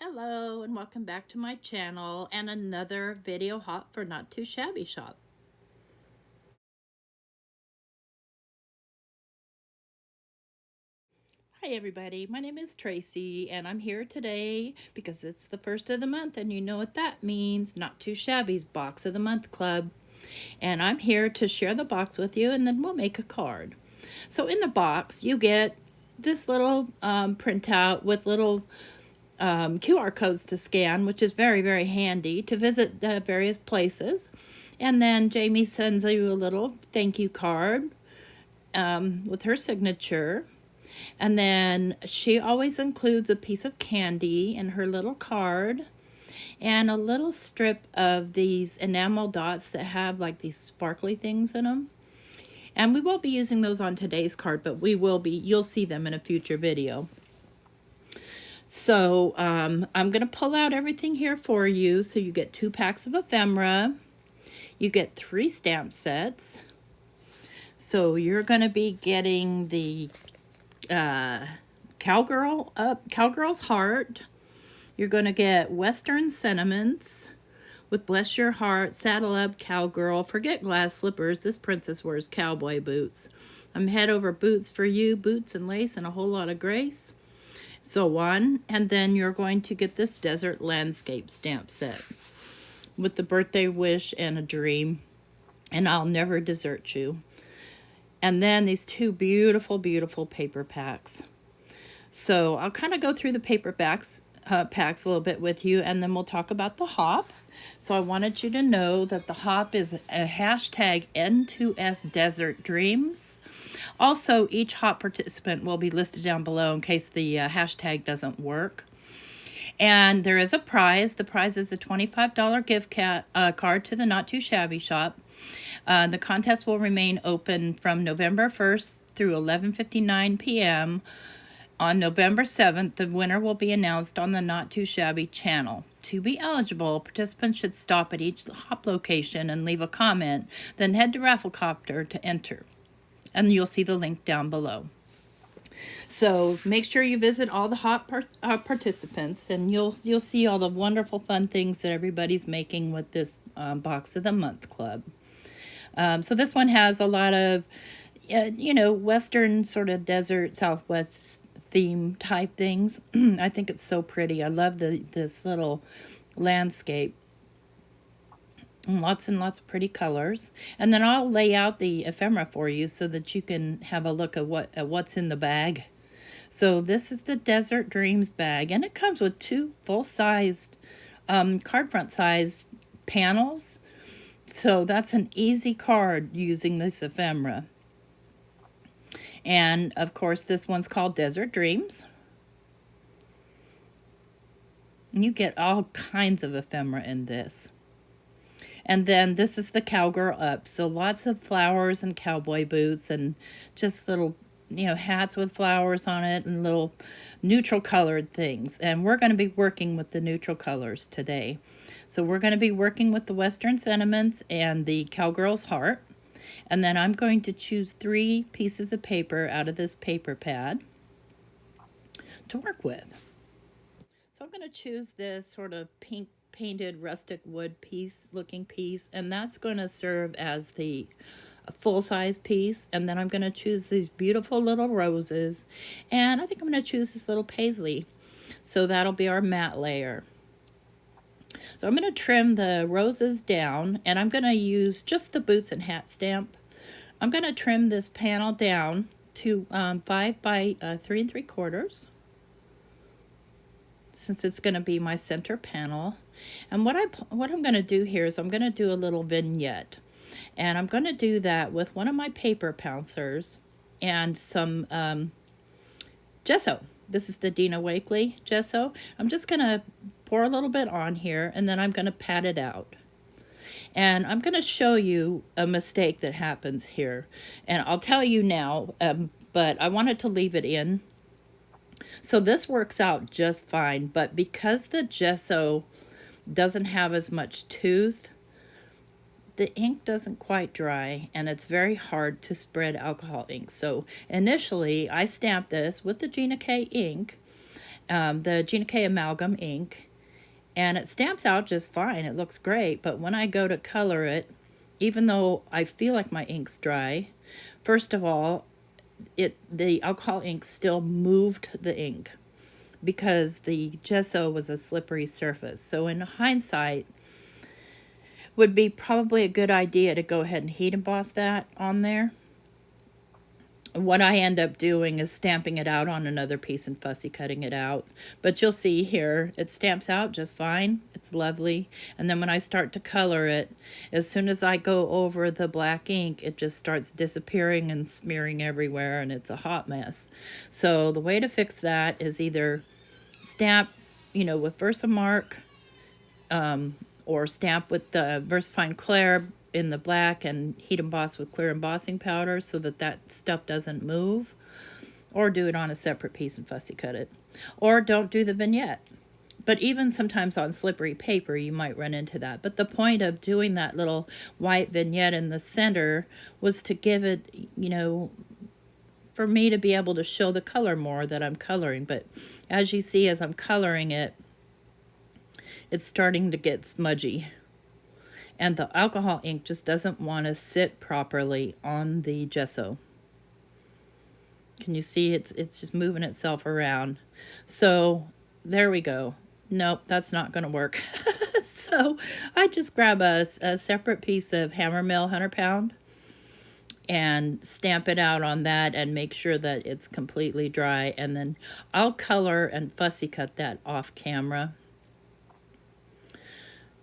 Hello and welcome back to my channel and another video hot for Not Too Shabby Shop. Hi everybody, my name is Tracy and I'm here today because it's the first of the month and you know what that means, Not Too Shabby's Box of the Month Club. And I'm here to share the box with you and then we'll make a card. So in the box you get this little printout with little QR codes to scan, which is very, very handy to visit various places. And then Jamie sends you a little thank you card with her signature. And then she always includes a piece of candy in her little card and a little strip of these enamel dots that have like these sparkly things in them. And we won't be using those on today's card, but you'll see them in a future video. So I'm going to pull out everything here for you. So you get 2 packs of ephemera. You get 3 stamp sets. So you're going to be getting the Cowgirl's Heart. You're going to get Western Sentiments with Bless Your Heart, Saddle Up, Cowgirl, Forget Glass Slippers. This princess wears cowboy boots. I'm Head Over Boots for You, Boots and Lace and a Whole Lot of Grace. So on, and then you're going to get this Desert Landscape stamp set with the birthday wish and a dream and I'll never desert you. And then these 2 beautiful, beautiful paper packs. So I'll kind of go through the paper packs a little bit with you and then we'll talk about the hop. So I wanted you to know that the hop is a hashtag N2S Desert Dreams. Also, each hop participant will be listed down below in case the hashtag doesn't work. And there is a prize. The prize is a $25 gift card to the Not Too Shabby Shop. The contest will remain open from November 1st through 11:59 p.m. On November 7th, the winner will be announced on the Not Too Shabby channel. To be eligible, participants should stop at each hop location and leave a comment, then head to Rafflecopter to enter. And you'll see the link down below. So make sure you visit all the hop participants and you'll see all the wonderful fun things that everybody's making with this Box of the Month Club. So this one has a lot of, Western sort of desert Southwest theme type things. I think it's so pretty. I love this little landscape. And lots of pretty colors. And then I'll lay out the ephemera for you so that you can have a look at what's in the bag. So this is the Desert Dreams bag, and it comes with 2 full-sized card front size panels. So that's an easy card using this ephemera. And of course this one's called Desert Dreams. And you get all kinds of ephemera in this. And then this is the Cowgirl Up. So lots of flowers and cowboy boots and just little, hats with flowers on it and little neutral colored things. And we're going to be working with the neutral colors today. So we're going to be working with the Western Sentiments and the Cowgirl's Heart. And then I'm going to choose 3 pieces of paper out of this paper pad to work with. So I'm going to choose this sort of pink painted rustic wood looking piece, and that's going to serve as the full-size piece. And then I'm going to choose these beautiful little roses, and I think I'm going to choose this little paisley, so that'll be our matte layer. So I'm going to trim the roses down, and I'm going to use just the boots and hat stamp. I'm going to trim this panel down to 5 by 3 3/4, since it's going to be my center panel. And what I'm going to do here is I'm going to do a little vignette. And I'm going to do that with one of my paper pouncers and some gesso. This is the Dina Wakley gesso. I'm just going to pour a little bit on here and then I'm going to pat it out. And I'm going to show you a mistake that happens here. And I'll tell you now, but I wanted to leave it in. So this works out just fine, but because the gesso doesn't have as much tooth, the ink doesn't quite dry and it's very hard to spread alcohol ink. So initially I stamped this with the Gina K ink the Gina K Amalgam ink, and it stamps out just fine. It looks great, but when I go to color it, even though I feel like my ink's dry, first of all, the alcohol ink still moved the ink because the gesso was a slippery surface. So in hindsight, would be probably a good idea to go ahead and heat emboss that on there. What I end up doing is stamping it out on another piece and fussy cutting it out. But you'll see here, it stamps out just fine. It's lovely. And then when I start to color it, as soon as I go over the black ink, it just starts disappearing and smearing everywhere, and it's a hot mess. So the way to fix that is either stamp, with Versamark, or stamp with the VersaFine Clair in the black and heat emboss with clear embossing powder so that stuff doesn't move, or do it on a separate piece and fussy cut it, or don't do the vignette. But even sometimes on slippery paper you might run into that. But the point of doing that little white vignette in the center was to give it, for me to be able to show the color more that I'm coloring. But as you see, as I'm coloring it, it's starting to get smudgy. And the alcohol ink just doesn't want to sit properly on the gesso. Can you see it's just moving itself around? So there we go. Nope, that's not going to work. So I just grab a separate piece of hammer mill 100 pound and stamp it out on that and make sure that it's completely dry. And then I'll color and fussy cut that off camera,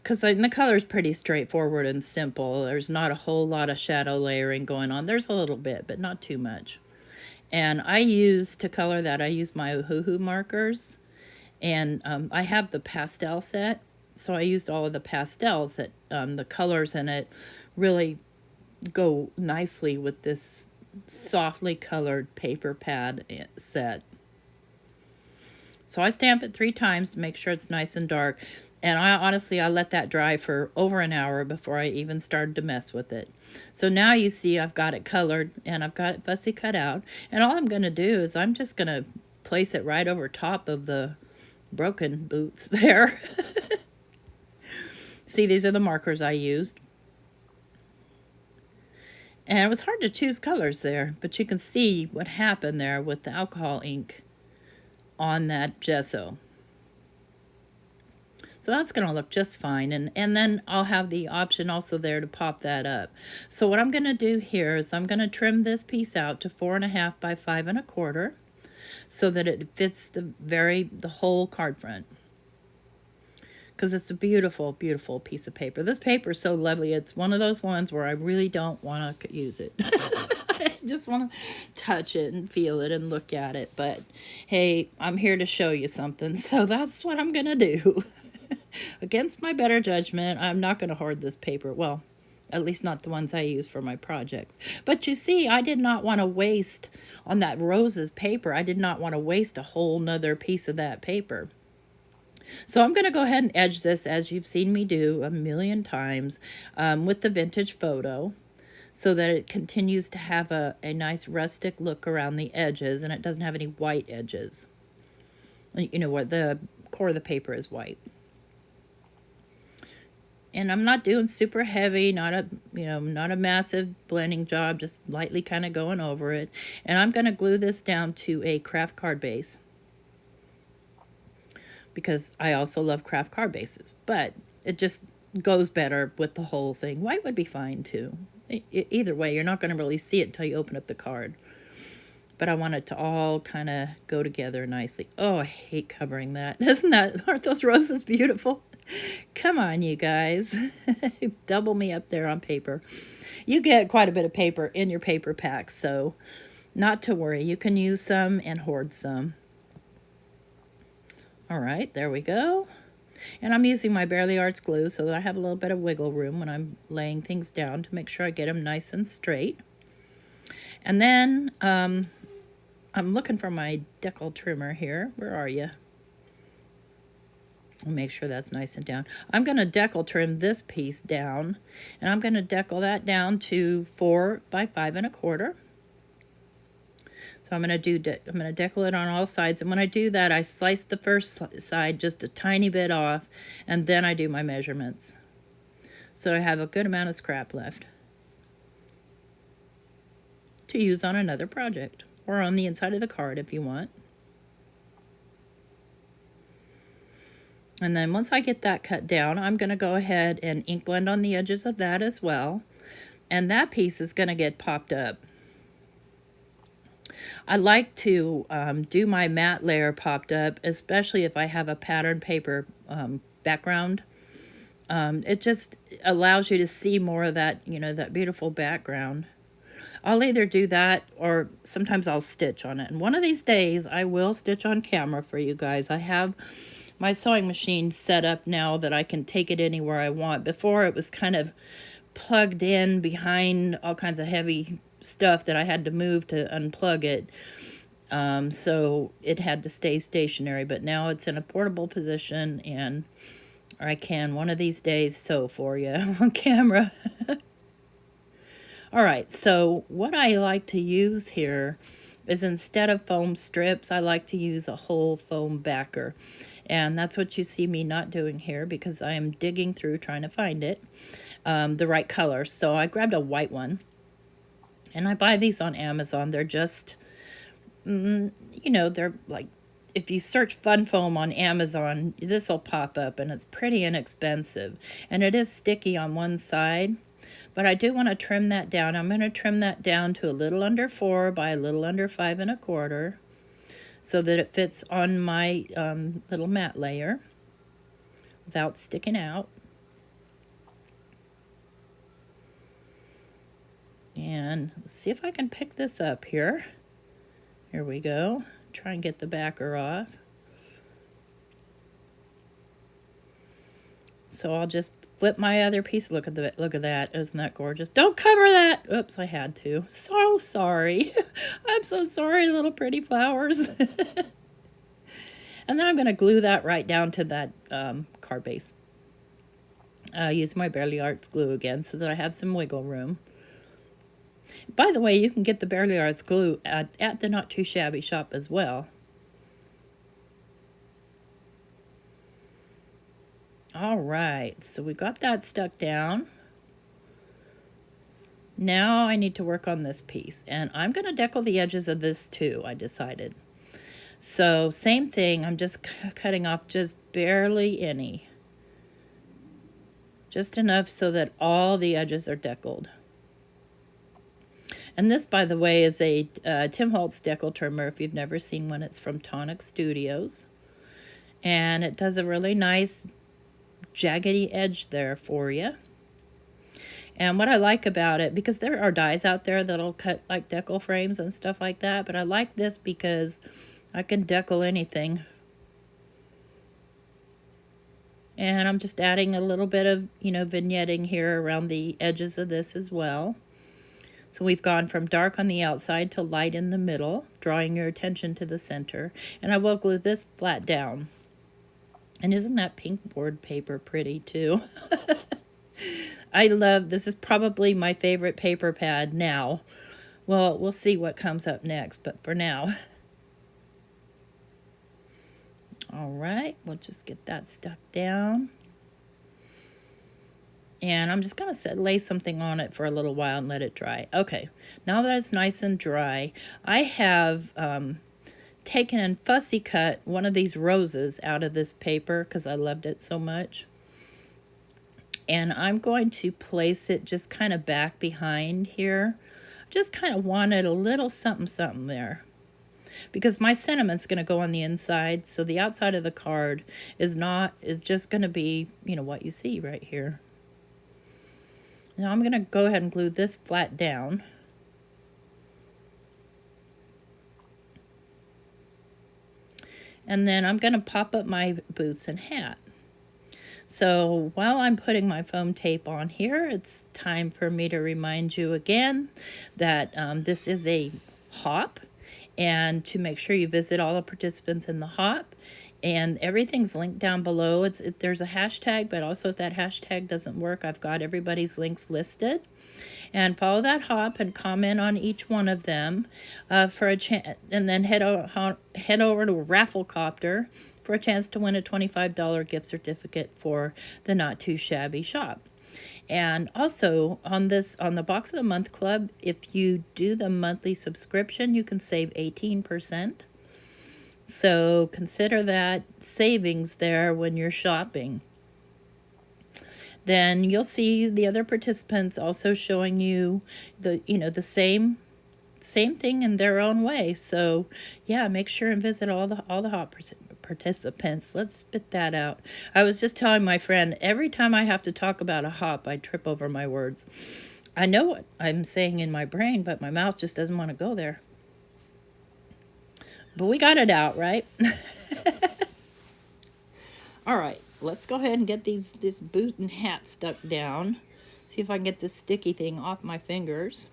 because the color is pretty straightforward and simple. There's not a whole lot of shadow layering going on. There's a little bit, but not too much. And to color that, I use my Ohuhu markers. And I have the pastel set, so I used all of the pastels that the colors in it really go nicely with this softly colored paper pad set. So I stamp it 3 times to make sure it's nice and dark. And I let that dry for over an hour before I even started to mess with it. So now you see I've got it colored and I've got it fussy cut out. And all I'm going to do is I'm just going to place it right over top of the broken boots there. See, these are the markers I used. And it was hard to choose colors there, but you can see what happened there with the alcohol ink on that gesso. So that's going to look just fine. And then I'll have the option also there to pop that up. So what I'm going to do here is I'm going to trim this piece out to 4.5 by 5 1/4 so that it fits the whole card front. Because it's a beautiful, beautiful piece of paper. This paper is so lovely. It's one of those ones where I really don't want to use it. I just want to touch it and feel it and look at it. But hey, I'm here to show you something. So that's what I'm going to do. Against my better judgment, I'm not going to hoard this paper. Well, at least not the ones I use for my projects. But you see, I did not want to waste on that roses paper. I did not want to waste a whole nother piece of that paper. So I'm going to go ahead and edge this, as you've seen me do a million times, with the vintage photo, so that it continues to have a nice rustic look around the edges, and it doesn't have any white edges. You know what, the core of the paper is white. And I'm not doing super heavy, not a massive blending job, just lightly kind of going over it. And I'm going to glue this down to a craft card base, because I also love craft card bases, but it just goes better with the whole thing. White would be fine too. Either way, you're not going to really see it until you open up the card. But I want it to all kind of go together nicely. Oh, I hate covering that. Aren't those roses beautiful? Come on, you guys. Double me up there on paper. You get quite a bit of paper in your paper pack, so not to worry. You can use some and hoard some. All right, there we go. And I'm using my Barely Arts glue so that I have a little bit of wiggle room when I'm laying things down to make sure I get them nice and straight. And then I'm looking for my decal trimmer here. Where are you? I'll make sure that's nice and down. I'm going to decal trim this piece down, and I'm going to decal that down to 4 by 5 1/4. So I'm going to decal it on all sides. And when I do that, I slice the first side just a tiny bit off, and then I do my measurements. So I have a good amount of scrap left to use on another project or on the inside of the card if you want. And then once I get that cut down, I'm going to go ahead and ink blend on the edges of that as well. And that piece is going to get popped up. I like to do my matte layer popped up, especially if I have a pattern paper background. It just allows you to see more of that, that beautiful background. I'll either do that or sometimes I'll stitch on it. And one of these days I will stitch on camera for you guys. I have my sewing machine set up now that I can take it anywhere I want. Before it was kind of plugged in behind all kinds of heavy stuff that I had to move to unplug it. So it had to stay stationary, but now it's in a portable position and I can one of these days sew for you on camera. All right, so what I like to use here is instead of foam strips, I like to use a whole foam backer. And that's what you see me not doing here because I am digging through trying to find it, the right color. So I grabbed a white one. And I buy these on Amazon. They're just, they're like, if you search fun foam on Amazon, this will pop up and it's pretty inexpensive. And it is sticky on one side, but I do want to trim that down. I'm going to trim that down to a little under 4 by a little under 5 1/4 so that it fits on my little matte layer without sticking out. And let's see if I can pick this up here. Here we go. Try and get the backer off. So I'll just flip my other piece. Look at that. Isn't that gorgeous? Don't cover that. Oops, I had to. So sorry. I'm so sorry, little pretty flowers. And then I'm going to glue that right down to that card base. Use my Barely Arts glue again so that I have some wiggle room. By the way, you can get the Barely Arts glue at the Not Too Shabby shop as well. All right, so we got that stuck down. Now I need to work on this piece, and I'm going to decal the edges of this too, I decided. So same thing, I'm just cutting off just barely any. Just enough so that all the edges are deckled. And this, by the way, is a Tim Holtz decal trimmer. If you've never seen one, it's from Tonic Studios. And it does a really nice jaggedy edge there for you. And what I like about it, because there are dies out there that'll cut like decal frames and stuff like that, but I like this because I can decal anything. And I'm just adding a little bit of, vignetting here around the edges of this as well. So we've gone from dark on the outside to light in the middle, drawing your attention to the center. And I will glue this flat down. And isn't that pink board paper pretty too? I love, this is probably my favorite paper pad now. Well, we'll see what comes up next, but for now. All right, we'll just get that stuck down. And I'm just going to lay something on it for a little while and let it dry. Okay, now that it's nice and dry, I have taken and fussy cut one of these roses out of this paper because I loved it so much. And I'm going to place it just kind of back behind here. Just kind of wanted a little something something there. Because my sentiment's going to go on the inside, so the outside of the card is just going to be, what you see right here. Now I'm going to go ahead and glue this flat down. And then I'm going to pop up my boots and hat. So while I'm putting my foam tape on here, it's time for me to remind you again that this is a hop, and to make sure you visit all the participants in the hop. And everything's linked down below. There's a hashtag, but also if that hashtag doesn't work, I've got everybody's links listed. and follow that hop and comment on each one of them for a chance, and then head over to Rafflecopter for a chance to win a $25 gift certificate for the Not Too Shabby Shop. And also on the Box of the Month Club, if you do the monthly subscription, you can save 18%. So consider that savings there when you're shopping. Then you'll see the other participants also showing you the same thing in their own way. So yeah, make sure and visit all the hot participants. Let's spit that out. I was just telling my friend, every time I have to talk about a hop, I trip over my words. I know what I'm saying in my brain, but my mouth just doesn't want to go there. But we got it out, right? All right, let's go ahead and get this boot and hat stuck down. See if I can get this sticky thing off my fingers.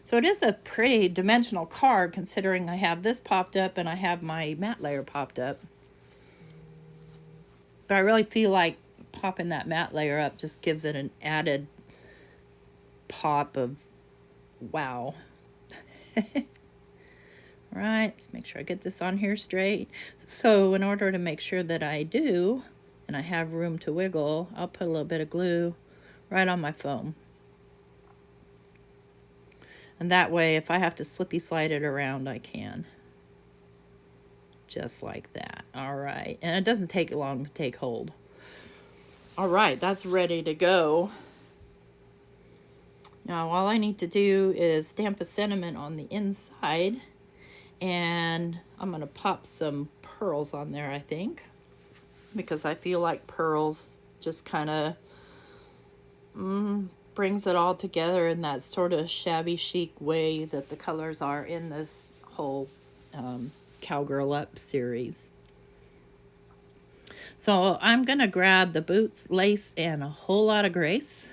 So it is a pretty dimensional card, considering I have this popped up and I have my matte layer popped up. But I really feel like popping that matte layer up just gives it an added pop of wow. Right, let's make sure I get this on here straight. So in order to make sure that I do, and I have room to wiggle, I'll put a little bit of glue right on my foam. And that way, if I have to slippy slide it around, I can. Just like that. All right, and it doesn't take long to take hold. All right, that's ready to go. Now, all I need to do is stamp a sentiment on the inside. And I'm going to pop some pearls on there, I think, because I feel like pearls just kind of brings it all together in that sort of shabby chic way that the colors are in this whole Cowgirl Up series. So I'm going to grab the boots, lace, and a whole lot of grace.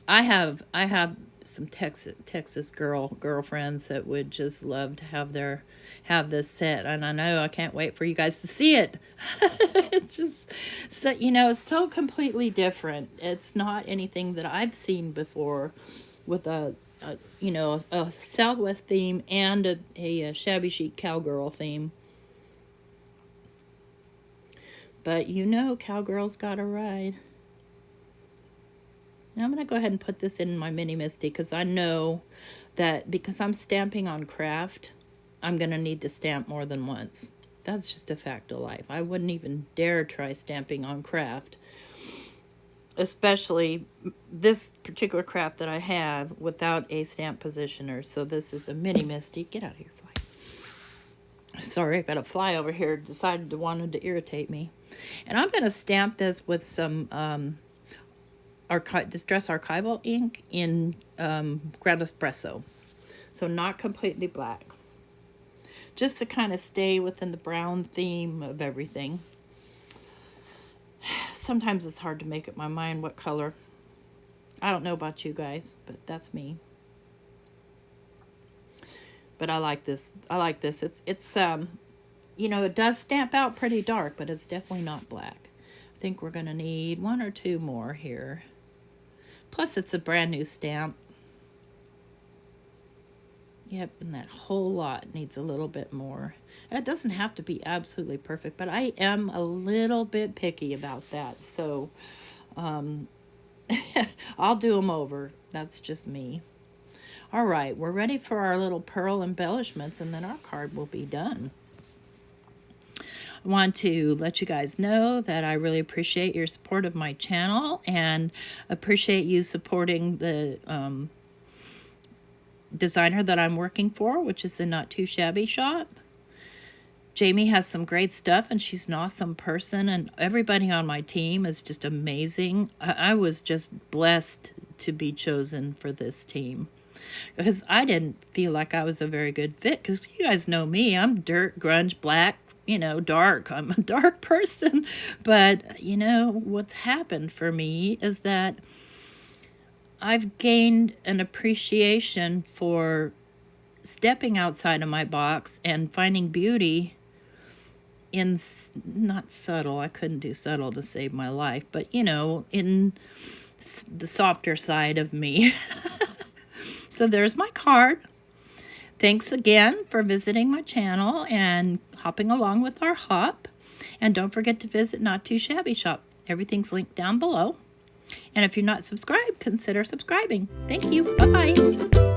I have some Texas girlfriends that would just love to have this set, and I know I can't wait for you guys to see it. It's just so completely different. It's not anything that I've seen before, with a Southwest theme and a shabby chic cowgirl theme. But cowgirls gotta ride. Now I'm going to go ahead and put this in my Mini Misty, because I know that because I'm stamping on craft, I'm going to need to stamp more than once. That's just a fact of life. I wouldn't even dare try stamping on craft, especially this particular craft that I have without a stamp positioner. So this is a Mini Misty. Get out of here, fly. Sorry, I got a fly over here wanted to irritate me. And I'm going to stamp this with some Distress Archival ink in Ground Espresso. So not completely black. Just to kind of stay within the brown theme of everything. Sometimes it's hard to make up my mind what color. I don't know about you guys, but that's me. But I like this. It's it does stamp out pretty dark, but it's definitely not black. I think we're going to need one or two more here. Plus, it's a brand new stamp. Yep, and that whole lot needs a little bit more. It doesn't have to be absolutely perfect, but I am a little bit picky about that. So, I'll do them over. That's just me. All right, we're ready for our little pearl embellishments, and then our card will be done. I want to let you guys know that I really appreciate your support of my channel, and appreciate you supporting the designer that I'm working for, which is the Not Too Shabby Shop. Jamie has some great stuff, and she's an awesome person, and everybody on my team is just amazing. I was just blessed to be chosen for this team, because I didn't feel like I was a very good fit, because you guys know me. I'm dirt, grunge, black, dark. I'm a dark person. But, what's happened for me is that I've gained an appreciation for stepping outside of my box and finding beauty not subtle, I couldn't do subtle to save my life, but you know, in the softer side of me. So there's my card. Thanks again for visiting my channel and hopping along with our hop. And don't forget to visit Not Too Shabby Shop. Everything's linked down below. And if you're not subscribed, consider subscribing. Thank you. Bye-bye.